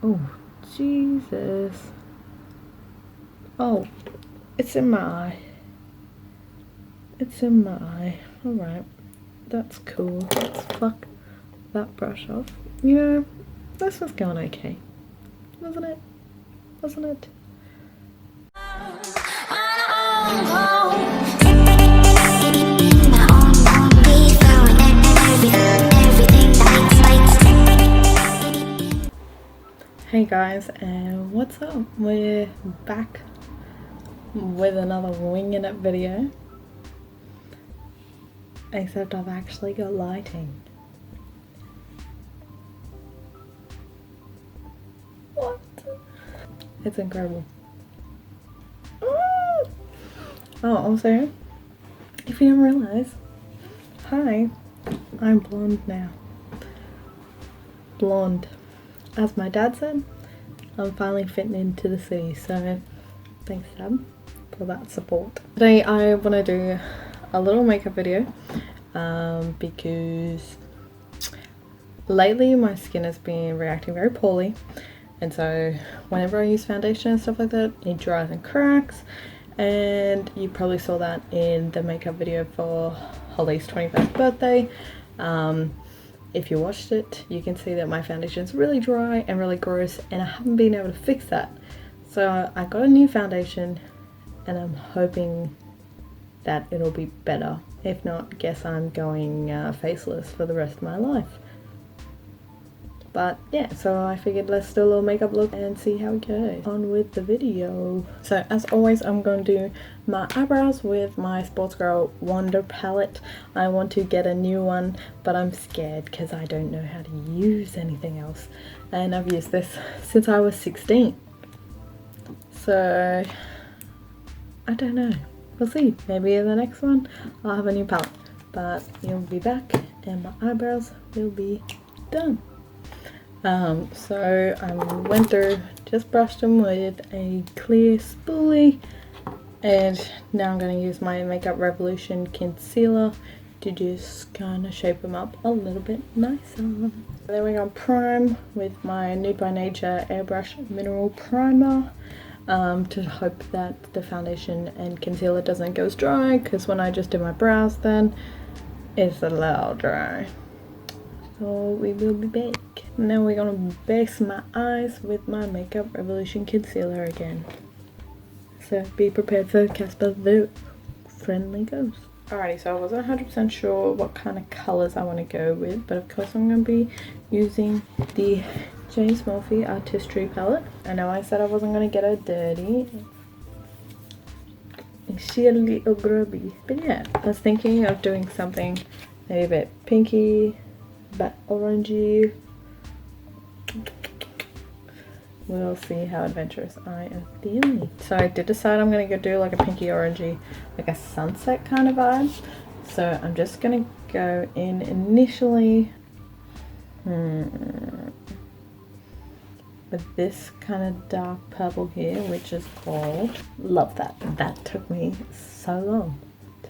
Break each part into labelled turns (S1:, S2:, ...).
S1: Oh, Jesus. Oh, it's in my eye. It's in my eye. Alright. That's cool. Let's fuck that brush off. You know, this was going okay. Wasn't it? Wasn't it? Hey guys, and what's up? We're back with another winging it video, except I've actually got lighting. What? It's incredible. Oh, also, if you didn't realize, hi, I'm blonde now. Blonde. As my dad said, I'm finally fitting into the city, so thanks Dad for that support. Today I want to do a little makeup video because lately my skin has been reacting very poorly, and so whenever I use foundation and stuff like that, it dries and cracks, and you probably saw that in the makeup video for Holly's 21st birthday. If you watched it, you can see that my foundation is really dry and really gross, and I haven't been able to fix that. So I got a new foundation and I'm hoping that it'll be better. If not, guess I'm going faceless for the rest of my life. But yeah, so I figured let's do a little makeup look and see how it goes. On with the video. So as always, I'm going to do my eyebrows with my Sports Girl Wonder palette. I want to get a new one, but I'm scared because I don't know how to use anything else. And I've used this since I was 16. So I don't know. We'll see. Maybe in the next one I'll have a new palette. But you'll be back and my eyebrows will be done. So I went through, just brushed them with a clear spoolie, and now I'm going to use my Makeup Revolution concealer to just kind of shape them up a little bit nicer. Then we're going to prime with my Nude by Nature Airbrush Mineral Primer to hope that the foundation and concealer doesn't go as dry, because when I just do my brows then it's a little dry. So we will be back. Now we're gonna base my eyes with my Makeup Revolution concealer again. So be prepared for Casper the Friendly Ghost. Alrighty, so I wasn't 100% sure what kind of colours I want to go with, but of course I'm going to be using the James Morphe Artistry palette. I know I said I wasn't going to get her dirty. She's a little grubby. But yeah, I was thinking of doing something maybe a bit pinky, but orangey. We'll see how adventurous I am feeling. So I did decide I'm gonna go do like a pinky orangey, like a sunset kind of vibe. So I'm just gonna go in initially with this kind of dark purple here, which is called, love that. That took me so long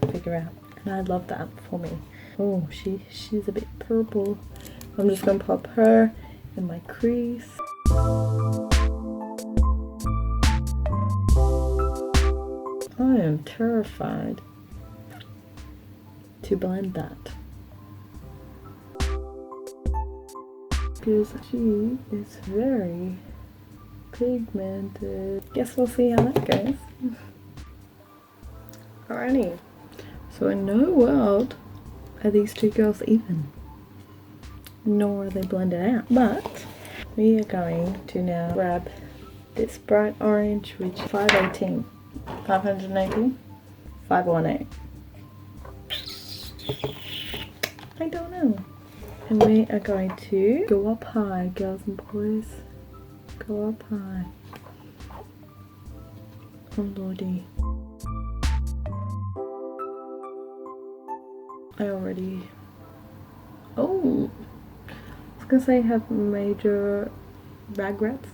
S1: to figure out, and I love that for me. Oh, she's a bit purple. I'm just gonna pop her in my crease. I am terrified to blend that because she is very pigmented. Guess we'll see how that goes. Alrighty, so in no world are these two girls even, nor are they blended out, but we are going to now grab this bright orange, which 518, 518, 518. I don't know. And we are going to go up high, girls and boys. Go up high. Oh lordy. I already... Oh! I was gonna say I have major regrets,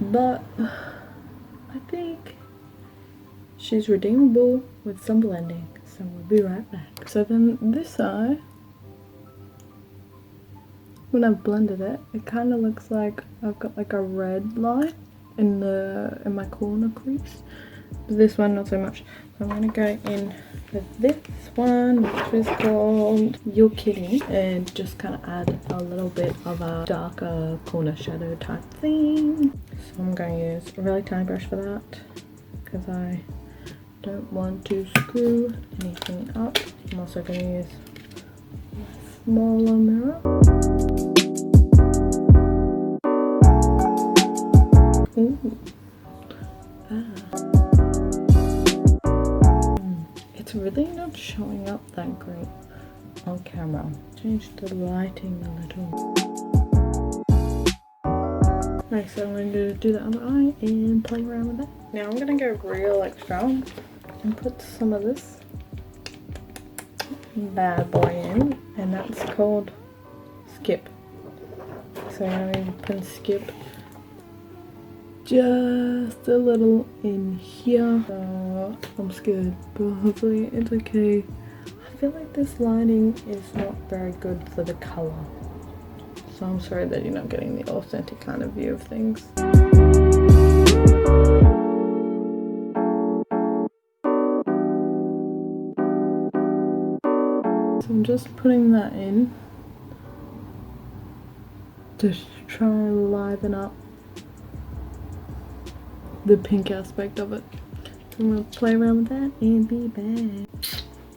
S1: but I think she's redeemable with some blending, so we'll be right back. So then this eye, when I've blended it, it kind of looks like I've got like a red line in my corner crease. But this one not so much. So I'm gonna go in with this one, which is called You're Kidding, and just kind of add a little bit of a darker corner shadow type thing. So I'm going to use a really tiny brush for that because I don't want to screw anything up. I'm also going to use a smaller mirror. Ooh. It's really not showing up that great on camera. Change the lighting a little. Alright, so I'm going to do the other eye and play around with that. Now I'm going to go real extra and put some of this bad boy in, and that's called Skip. So I'm going to put Skip just a little in here. So I'm scared, but hopefully it's okay. I feel like this lighting is not very good for the color, so I'm sorry that you're not getting the authentic kind of view of things. So I'm just putting that in to try and liven up the pink aspect of it. So I'm going to play around with that and be back.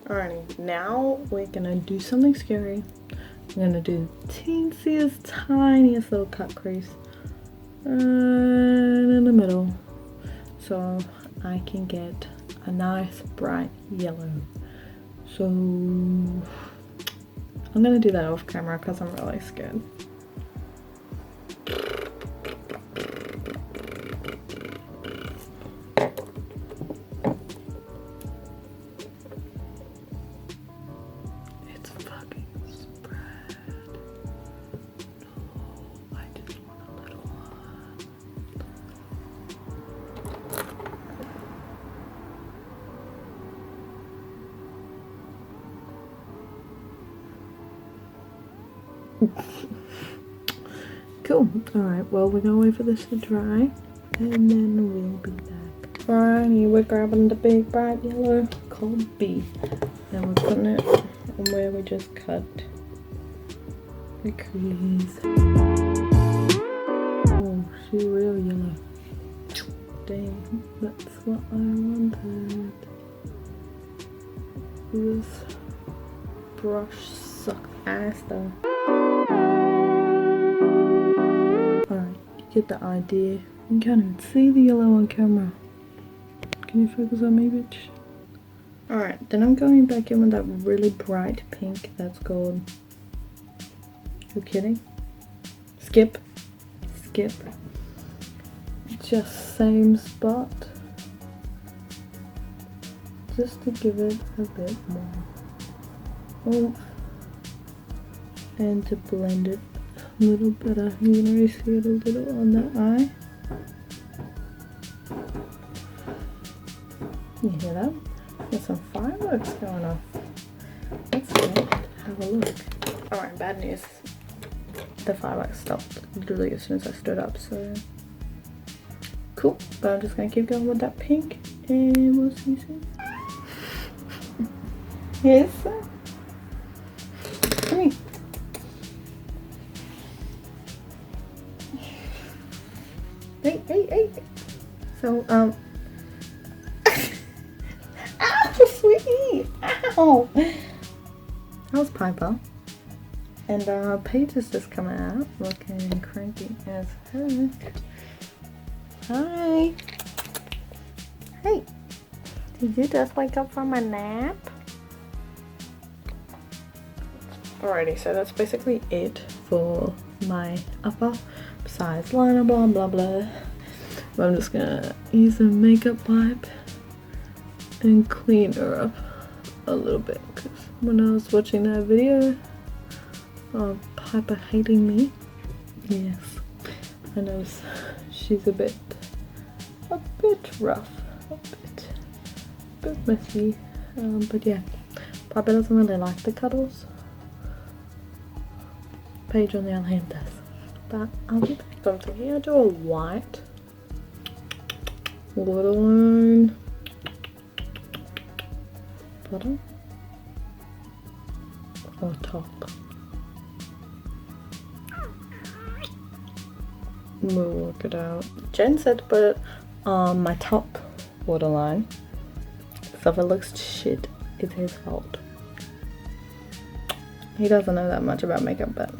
S1: Alrighty, now we're going to do something scary. I'm going to do the teensiest, tiniest little cut crease in the middle, so I can get a nice bright yellow. So I'm going to do that off camera because I'm really scared. Cool. Alright, well, we're gonna wait for this to dry and then we'll be back. Alrighty, we're grabbing the big bright yellow called B and we're putting it on where we just cut the crease. Oh, she's real yellow. Dang, that's what I wanted. This brush sucks ass though. Alright, you get the idea. You can't even see the yellow on camera. Can you focus on me, bitch? Alright, then I'm going back in with that really bright pink that's called You're Kidding? Skip. Skip. Just same spot. Just to give it a bit more oomph. And to blend it a little better. You can already see it a little on the eye. You hear that? There's some fireworks going off. Let's go have a look. Alright, bad news. The fireworks stopped literally as soon as I stood up, so cool. But I'm just gonna keep going with that pink and we'll see you soon. Yes, sir. Come here. Hey. So, ow, sweetie, ow. That was Piper. And Paige is just coming out looking cranky as heck. Hi. Hey. Did you just wake up from a nap? Alrighty, so that's basically it for my upper, besides liner, blah blah blah. But I'm just gonna use a makeup wipe and clean her up a little bit, because when I was watching that video of Piper hating me, yes, I know she's a bit rough, a bit messy, but yeah, Piper doesn't really like the cuddles. page on the other hand does. But I'll be back. So I'm thinking I'll do a white waterline bottom or top. We'll work it out. Jen said to put it on my top waterline, so if it looks shit, it's his fault. He doesn't know that much about makeup, but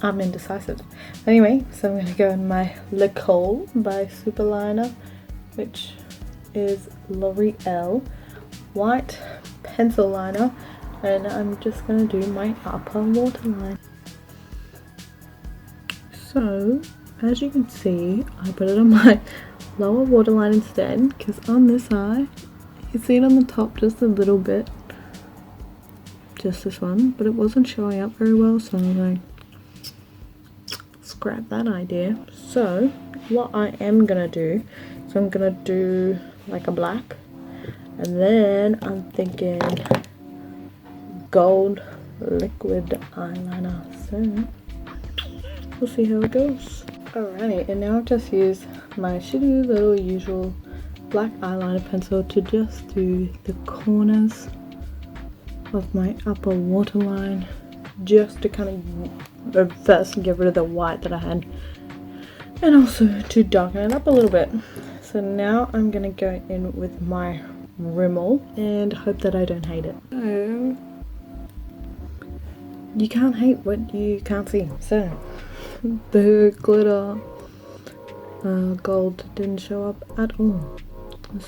S1: I'm indecisive. Anyway, so I'm going to go in my Lakey by Superliner, which is L'Oreal white pencil liner, and I'm just going to do my upper waterline. So, as you can see, I put it on my lower waterline instead, because on this eye, you see it on the top just a little bit, just this one, but it wasn't showing up very well, so I'm going to scrap that idea. So, what I am going to do, so I'm going to do like a black, and then I'm thinking gold liquid eyeliner, so we'll see how it goes. Alrighty, and now I've just used my shitty little usual black eyeliner pencil to just do the corners of my upper waterline, just to kind of first get rid of the white that I had, and also to darken it up a little bit. So now I'm gonna go in with my Rimmel and hope that I don't hate it. So you can't hate what you can't see. So the glitter gold didn't show up at all,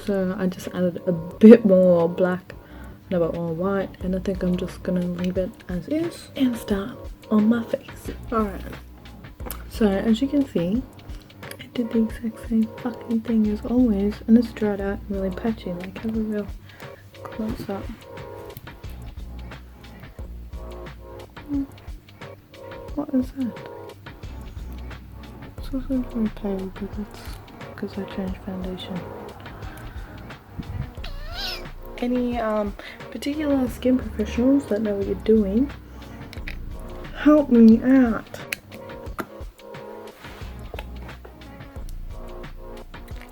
S1: so I just added a bit more black and a bit more white, and I think I'm just gonna leave it as is and start on my face. Alright, so as you can see, I did the exact same fucking thing as always, and it's dried out and really patchy. Like, have a real close up. What is that? It's also very pale, but that's because I changed foundation. Any particular skin professionals that know what you're doing, help me out.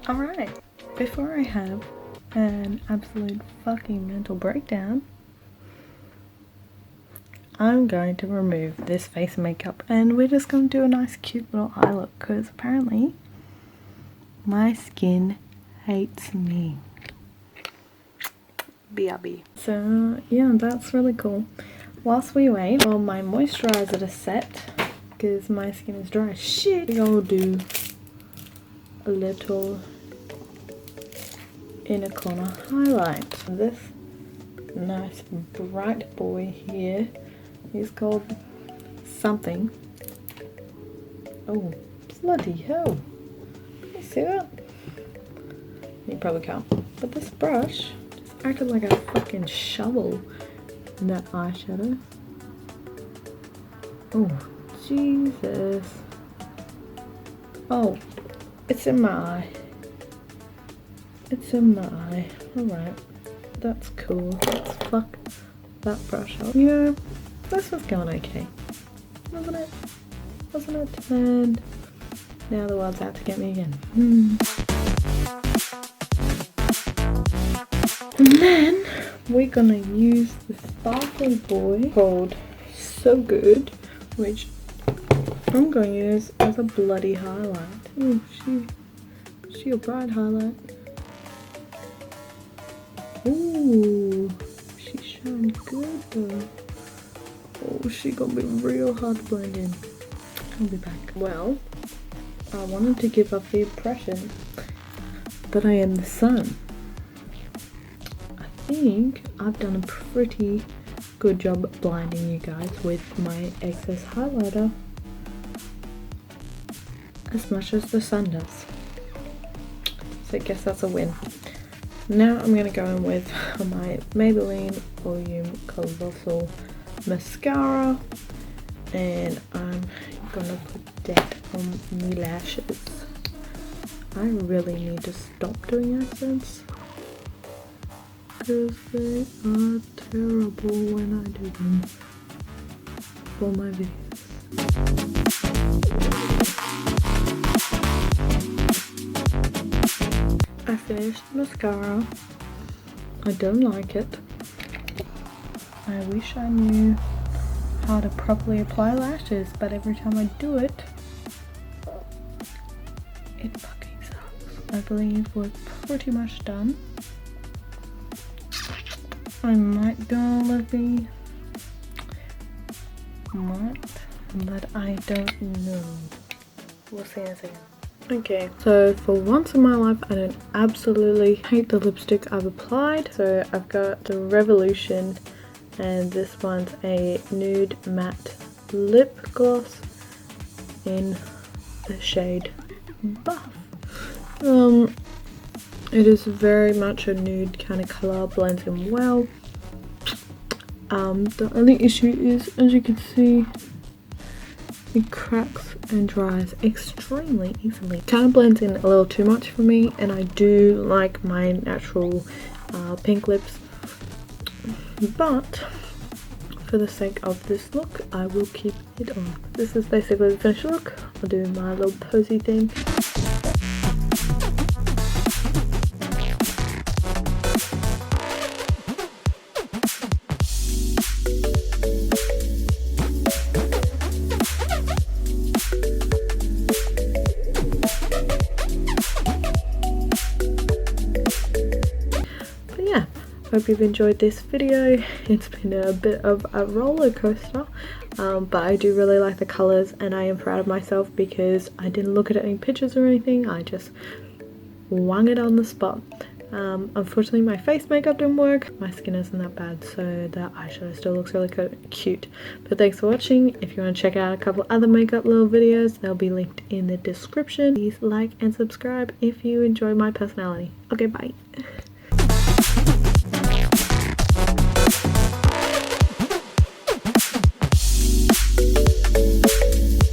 S1: Alright, before I have an absolute fucking mental breakdown, I'm going to remove this face makeup and we're just going to do a nice cute little eye look, because apparently my skin hates me. BRB. So yeah, that's really cool. Whilst we wait for my moisturizer to set, because my skin is dry as shit, I'll do a little inner corner highlight. This nice bright boy here, he's called something. Oh, bloody hell. Can you see that? You probably can't. But this brush just acted like a fucking shovel in that eyeshadow. Oh, Jesus. Oh, it's in my eye. It's in my eye. Alright. That's cool. Let's fuck that brush up. You know, this was going okay. Wasn't it? Wasn't it? And now the world's out to get me again. And then we're gonna use the sparkly boy called So Good, which I'm going to use as a bloody highlight. Oh, she a bright highlight. Ooh, she's showing good though. Oh, she gonna be real hard to blend in. I'll be back. Well, I wanted to give off the impression that I am the sun. I think I've done a pretty good job blinding you guys with my excess highlighter, as much as the sun does. So I guess that's a win. Now I'm going to go in with my Maybelline Volume Colossal Mascara, and I'm going to put that on my lashes. I really need to stop doing accents, because they are terrible when I do them. for my videos. I finished mascara. I don't like it. I wish I knew how to properly apply lashes, but every time I do it, it fucking sucks. I believe we're pretty much done. I might go lippy, but I don't know. We'll see in a second. Okay, so for once in my life, I don't absolutely hate the lipstick I've applied. So I've got the Revolution, and this one's a nude matte lip gloss in the shade Buff. It is very much a nude kind of color, blends in well. The only issue is, as you can see, it cracks and dries extremely easily. Kind of blends in a little too much for me, and I do like my natural pink lips, but for the sake of this look, I will keep it on. This is basically the finished look. I'll do my little posy thing. Hope you've enjoyed this video. It's been a bit of a roller coaster, but I do really like the colours, and I am proud of myself because I didn't look at any pictures or anything. I just wung it on the spot. Unfortunately, my face makeup didn't work. My skin isn't that bad, so the eyeshadow still looks really cute. But thanks for watching. If you want to check out a couple other makeup little videos, they'll be linked in the description. Please like and subscribe if you enjoy my personality. Okay, bye.